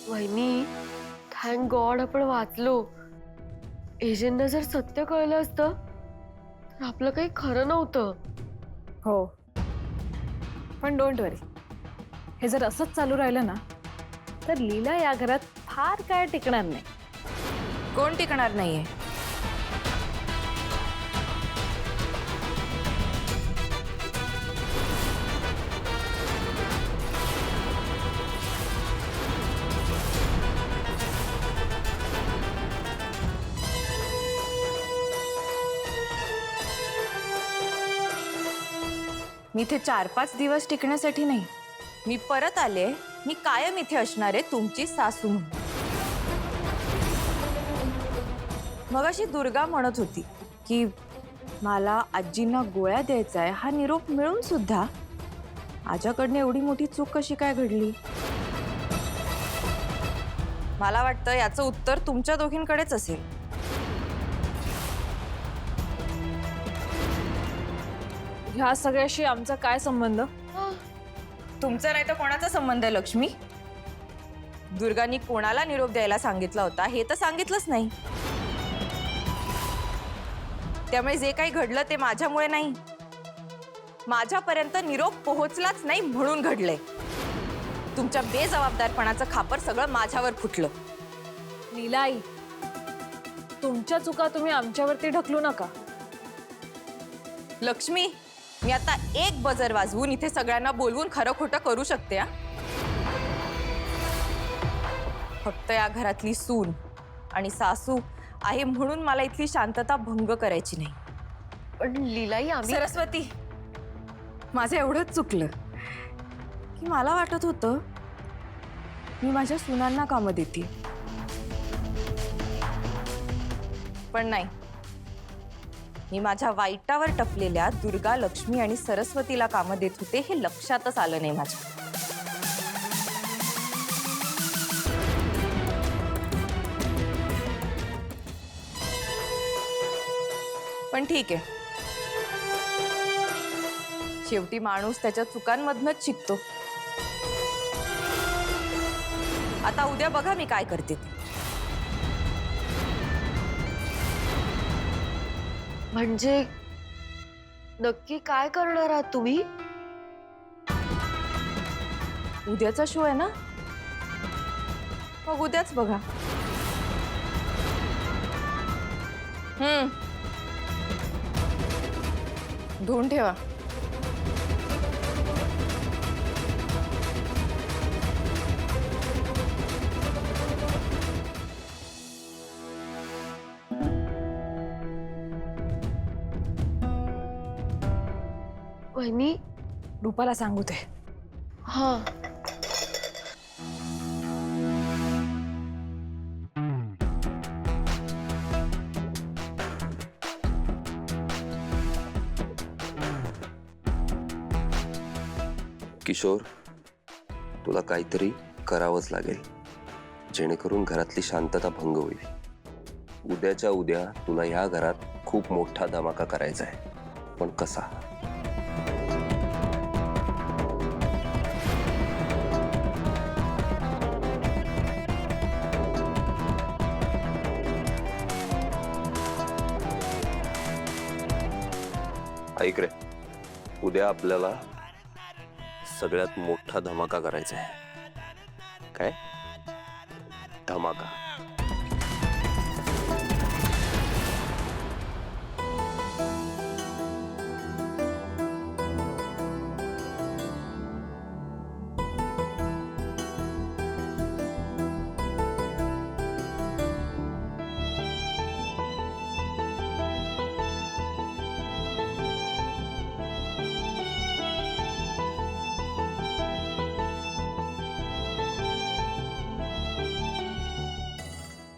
वहिनी, thank God आपण वाचलो. एजंटना जर सत्य कळलं असतं तर आपलं काही खरं नव्हतं. हो, पण डोंट वरी. हे जर असंच चालू राहिलं ना तर लीला या घरात फार काय टिकणार नाही. कोण टिकणार नाहीये? मी इथे 4-5 दिवस टिकण्यासाठी नाही. मी परत आले. मी कायम इथे असणार आहे, तुमची सासू म्हणून. मगाशी दुर्गा म्हणत होती की मला आजींना गोळ्या द्यायचा आहे, हा निरोप मिळून सुद्धा माझ्याकडनं एवढी मोठी चूक कशी काय घडली? मला वाटतं याचं उत्तर तुमच्या दोघींकडेच असेल. ह्या सगळ्याशी आमचा काय संबंध? तुमचा नाही तर कोणाचा संबंध आहे लक्ष्मी? दुर्गानी कोणाला निरोप द्यायला सांगितला होता हे तर सांगितलंच नाही. त्यामुळे जे काही घडलं ते माझ्यामुळे नाही. माझ्यापर्यंत निरोप पोहोचलाच नाही म्हणून घडलंय. तुमच्या बेजबाबदारपणाचं खापर सगळं माझ्यावर फुटलं. लीलाई, तुमच्या चुका तुम्ही आमच्यावरती ढकलू नका. लक्ष्मी, मी आता एक बजर वाजवून इथे सगळ्यांना बोलवून खरं खोटं करू शकते. फक्त या घरातली सून आणि सासू आहे म्हणून मला इथली शांतता भंग करायची नाही. पण लीलाई, आम्ही सरस्वती, माझं एवढंच चुकलं की मला वाटत होतं मी माझ्या सुनांना कामं देते, पण नाही. मी माझ्या वाईटावर टपलेल्या दुर्गा, लक्ष्मी आणि सरस्वतीला कामं देत होते हे लक्षातच आलं नाही माझ्या. पण ठीक आहे, शेवटी माणूस त्याच्या चुकांमधनच शिकतो. आता उद्या बघा मी काय करते ते. म्हणजे नक्की काय करणार आहात तुम्ही? उद्याचा शो आहे ना, मग उद्याच बघा. धुवून ठेवा. वहिनी, रूपाला सांगू ते. हा. किशोर, तुला काहीतरी करावंच लागेल जेणेकरून घरातली शांतता भंग होईल. उद्याच्या उद्या तुला ह्या घरात खूप मोठा धमाका करायचा आहे, पण कसा? ऐक रे, उद्या आपल्याला सगळ्यात मोठा धमाका करायचा आहे. काय? धमाका.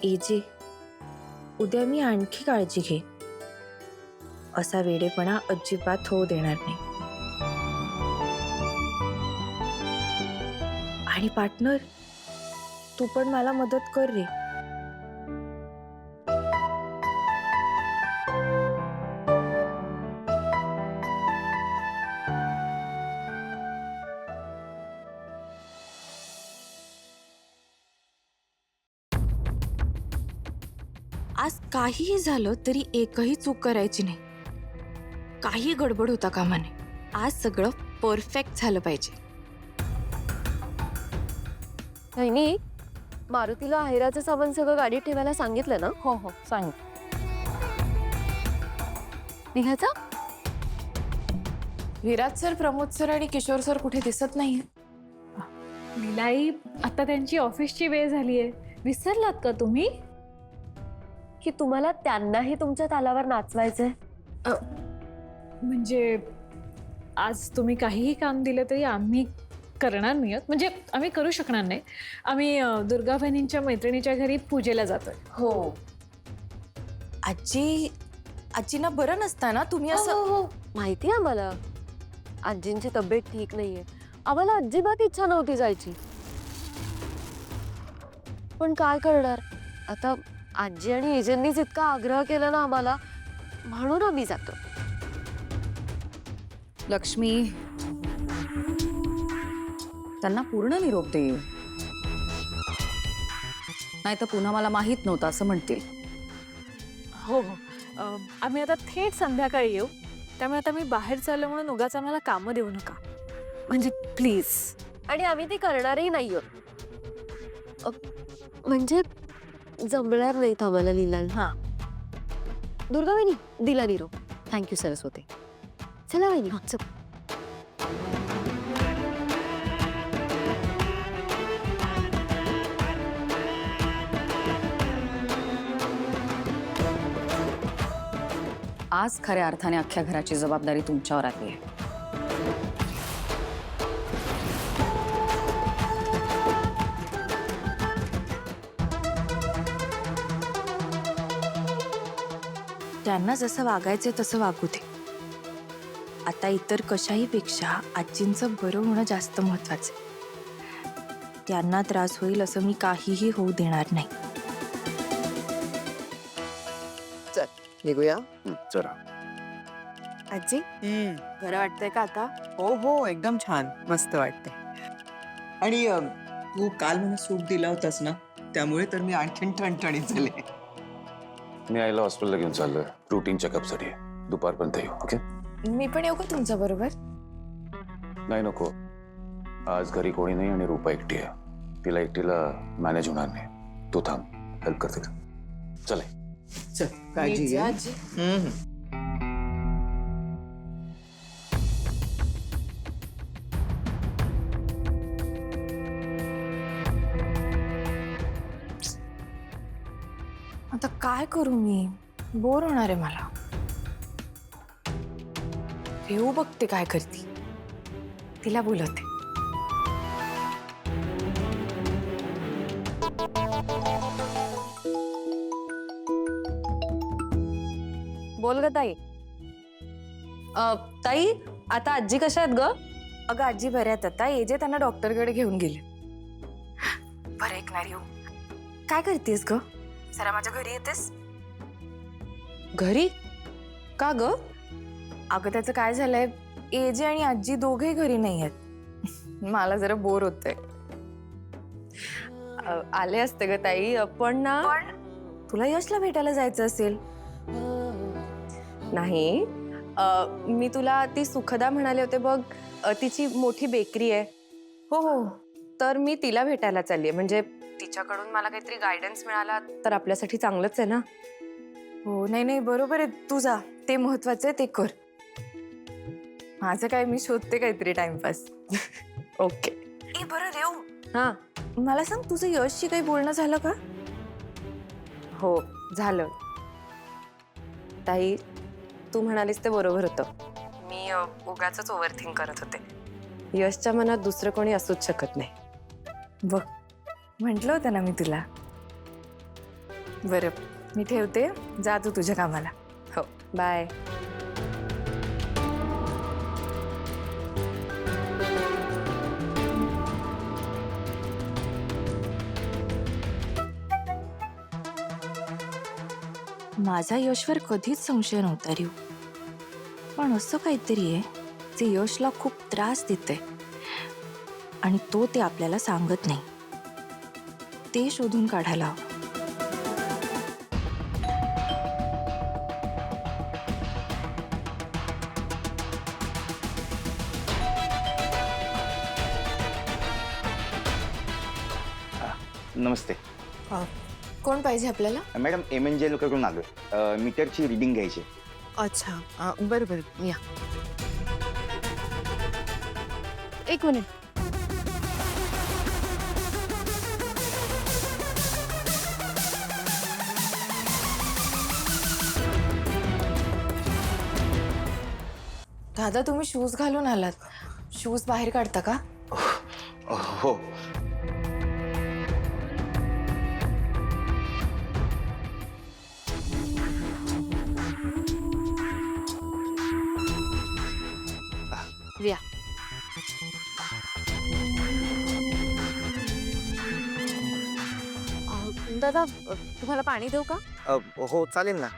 एजे, उद्या मी आणखी काळजी घे. असा वेडेपणा अजिबात होऊ देणार नाही. आणि पार्टनर, तू पण मला मदत कर रे. आज काहीही झालं तरी एकही चूक करायची नाही. काही गडबड होता कामा नये. आज सगळं परफेक्ट झालं पाहिजे. बहिणी, मारुतीला आहेराचं सामान सगळं गाडीत ठेवायला सांगितलं ना? हो हो सांग. निघायचा? विराज सर, प्रमोद सर आणि किशोर सर कुठे दिसत नाही. लीलाई, आता त्यांची ऑफिसची वेळ झालीये. विसरलात का तुम्ही? की तुम्हाला त्यांनाही तुमच्या तालावर नाचवायचंय? म्हणजे आज तुम्ही काहीही काम दिलं तरी आम्ही करणार नाही आहोत. म्हणजे आम्ही करू शकणार नाही. आम्ही दुर्गा बहिणींच्या मैत्रिणीच्या घरी पूजेला जातोय. हो. आजीना बरं नसताना तुम्ही असं. हो, माहिती आहे आम्हाला. आजींची तब्येत ठीक नाहीये. आम्हाला अजिबात इच्छा नव्हती जायची, पण काय करणार आता. आजी आणि एजंनीच इतका आग्रह केला ना आम्हाला, म्हणून आम्ही जातो. लक्ष्मी, त्यांना पूर्ण निरोप दे, नाही तर पुन्हा मला माहित नव्हतं असं म्हणतील. हो हो. आम्ही आता थेट संध्याकाळी येऊ. त्यामुळे आता मी बाहेर चाललो म्हणून उगाच आम्हाला कामं देऊ नका, म्हणजे प्लीज. आणि आम्ही ते करणारही नाही. म्हणजे जमणार नाहीत आम्हाला लीला. हां. दुर्गा वहिनी, दिला निरोप. थँक्यू सरस्वती. चला वहिनी. चल. आज खऱ्या अर्थाने अख्ख्या घराची जबाबदारी तुमच्यावर आली आहे. त्यांना जसं वागायचं तसं वागू दे. आता इतर कशाही पेक्षा आजींचं बरं होणं जास्त महत्वाचं. त्यांना त्रास होईल असं मी काहीही होऊ देणार नाही. निघूया. चला. आजी, बरं वाटतंय का आता? हो हो, एकदम छान, मस्त वाटतंय. आणि तू काल मला सूप दिला होतास ना, त्यामुळे तर मी आणखीन ठणठणीत झाले. मी आईला हॉस्पिटलला घेऊन चाललोय रुटीन चेकअपसाठी. दुपारपर्यंत येऊ. ओके? मी पण येऊ का तुमच्या बरोबर? नाही, नको. आज घरी कोणी नाही आणि रूपा एकटी आहे. तिला एकटीला मॅनेज होणार नाही. तू थांब, हेल्प करते का? चल. चल, काळजी घे. आजी. आता काय करू मी? बोर होणार आहे मला. येऊ बघते काय करते. तिला बोलवते. बोल ग ताई. ताई, आता आजी कशा आहेत ग? अगं आजी बऱ्यात आता. ये जे त्यांना डॉक्टरकडे घेऊन गेले. बरं ऐकणार येऊ. काय करतेस ग? जरा माझ्या घरी येतेस? घरी? का ग? अगं त्याचं काय झालंय, एजे आणि आजी दोघेही घरी नाही आहेत. मला जरा बोर होतंय. आले असते ग ताई, पण ना. तुला यशला भेटायला जायचं असेल? नाही, मी तुला ती सुखदा म्हणाले होते बघ, तिची मोठी बेकरी आहे. हो हो. तर मी तिला भेटायला चालली आहे. म्हणजे तिच्याकडून मला काहीतरी गायडन्स मिळाला तर आपल्यासाठी चांगलंच आहे ना. हो, नाही नाही बरोबर आहे. तू जा, ते महत्वाचं आहे, ते कर. माझं काय, मी शोधते काहीतरी टाइमपास. ओके. ए बरं रेऊ. हा, मला सांग, तुझं यशशी काही बोलणं झालं का? हो झालं. ताई, तू म्हणालीस ते बरोबर होतं. मी उगाचच ओव्हरथिंक करत होते. यशच्या मनात दुसरं कोणी असूच शकत नाही. बघ, म्हटलं होतं ना मी तुला. बरं, मी ठेवते. जा तू तुझ्या कामाला. हो, बाय. माझा यशवर कधीच संशय नव्हता रिऊ. पण असं काहीतरी आहे जे यशला खूप त्रास देते आणि तो ते आपल्याला सांगत नाही. ते शोधून काढायला हवं. नमस्ते कोण पाहिजे आपल्याला? मॅडम MNJL कडून आलोय मीटरची रिडिंग घ्यायची. अच्छा बरं बरं या. एक मिनिट. दादा तुम्ही शूज घालून आलात. शूज बाहेर काढता का? हो. या. दादा तुम्हाला पाणी देऊ का? हो चालेल ना.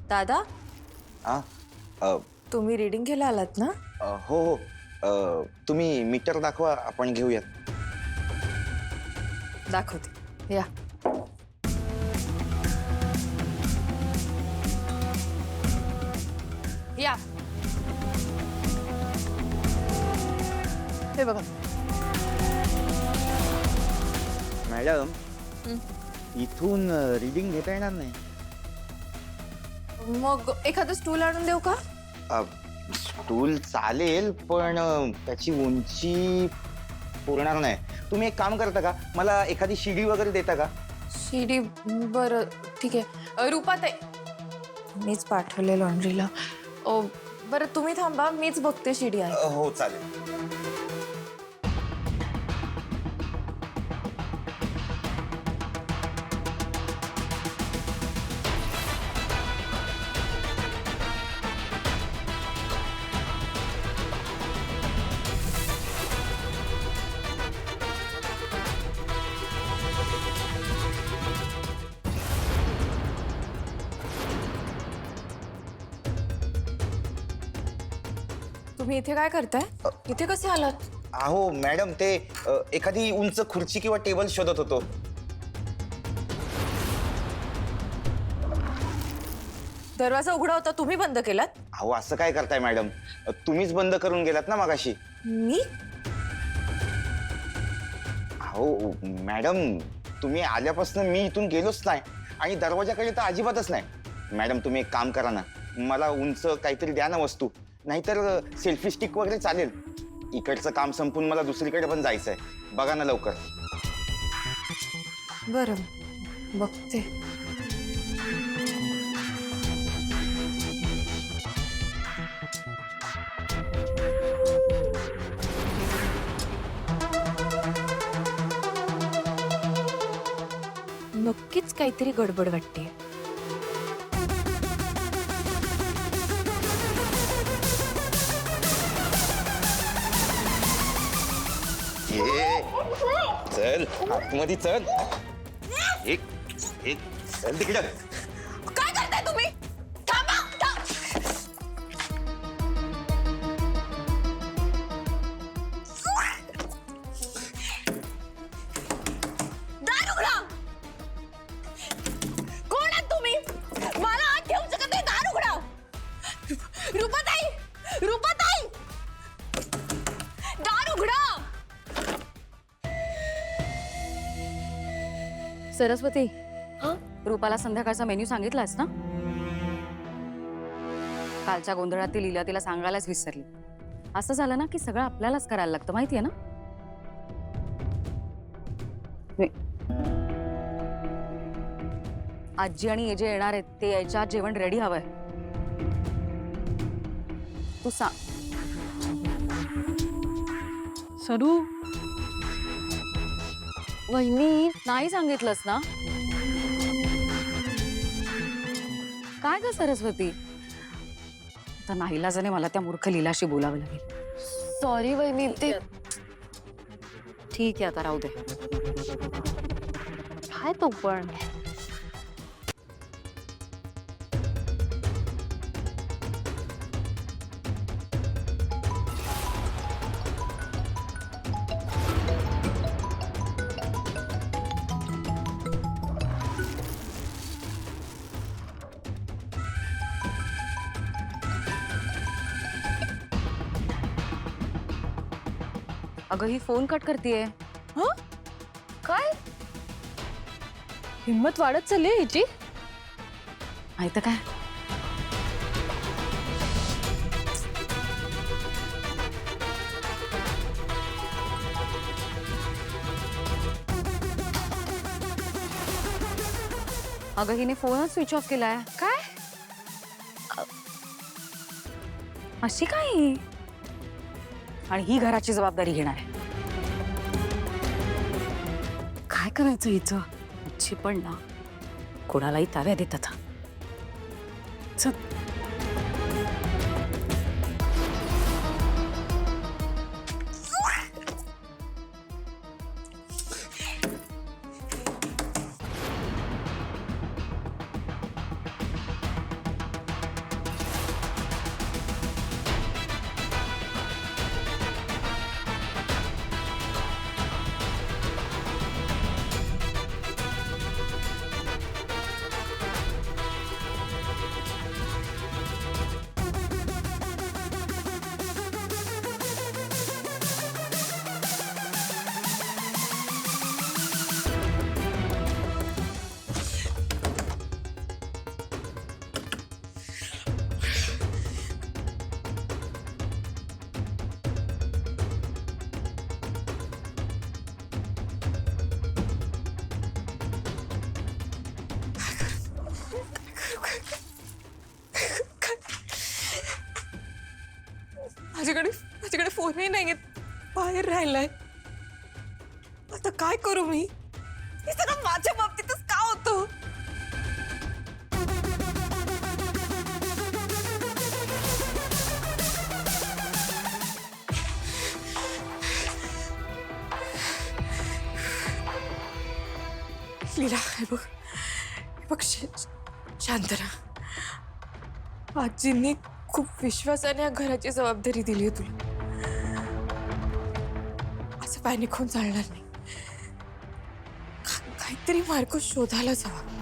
दादा हा तुम्ही रिडिंग घ्यायला आलात ना? हो हो तुम्ही मीटर दाखवा आपण घेऊयात. दाखवते या. या. हे बघा. मॅडम इथून रिडिंग घेता येणार नाही. मग एखादं स्टूल आणून देऊ का? स्टूल चालेल पण त्याची उंची पुरणार नाही. तुम्ही एक काम करता का, मला एखादी शिडी वगैरे देता का? शिडी बरं ठीक आहे. रूपाताई मीच पाठवले लॉन्ड्रीला. बरं तुम्ही थांबा मीच बघते शिडी आहे. हो चालेल. तुम्ही इथे काय करताय? इथे कसे आलात? अहो मॅडम ते एखादी उंच खुर्ची किंवा टेबल शोधत होतो. दरवाजा उघडा होता तुम्ही बंद केलात? अहो असं काय करताय मॅडम, तुम्हीच बंद करून गेलात ना मगाशी. मी? अहो मॅडम तुम्ही आल्यापासून मी इथून गेलोच नाही आणि दरवाजाकडे तर अजिबातच नाही. मॅडम तुम्ही एक काम करा ना, मला उंच काहीतरी द्या ना वस्तू, नाहीतर सेल्फी स्टिक वगैरे चालेल. इकडचं काम संपून मला दुसरीकडे पण जायचंय. बघा ना लवकर. बरं बघते. नक्कीच काहीतरी गडबड वाटते. चल आतमध्ये चल. एक एक चल तिकडं. काय करताय तुम्ही? थांबा. दार उघडा. कोण आहात तुम्ही? मला आत ठेवू शकत नाही. दार उघडा. रूपाताई रूपाताई दार उघडा. सरस्वती रूपाला संध्याकाळचा मेन्यू सांगितलास ना? कालच्या गोंधळातील लीला तिला सांगायलाच विसरली. असं झालं ना की सगळं आपल्यालाच करायला लागतं, माहितीये ना? आजी आणि जे येणार आहेत ते यायच्या आत जेवण रेडी हवंय. तू सांग. सरू वहिनी नाही सांगितलंस ना? काय ग सरस्वती? आता नाईलाजाने मला त्या मूर्ख लीलाशी बोलावं लागेल. सॉरी वहिनी. ते ठीक आहे आता राहू दे. काय तो पण अगं ही फोन कट करतेय. काय हिंमत वाढत चालली आहे हिची. माहित काय अगं हिने फोनच स्विच ऑफ केलाय. काय अशी काय ही? आणि ही घराची जबाबदारी घेणार आहे. काय करायचं हिचं? हिची पण ना कोणालाही ताव्या देतात. चल. माझ्याकडे फोनही नाही बाहेर राहिलाय. आता काय करू मी? हे सगळं माझ्या बाबतीतच का होतं? लीला हे बघ शांत राहा. आजींनी खूप विश्वासाने या घराची जबाबदारी दिली आहे तुला. असं पॅनिक होऊन चालणार नाही. काहीतरी मार्ग शोधायलाच हवा.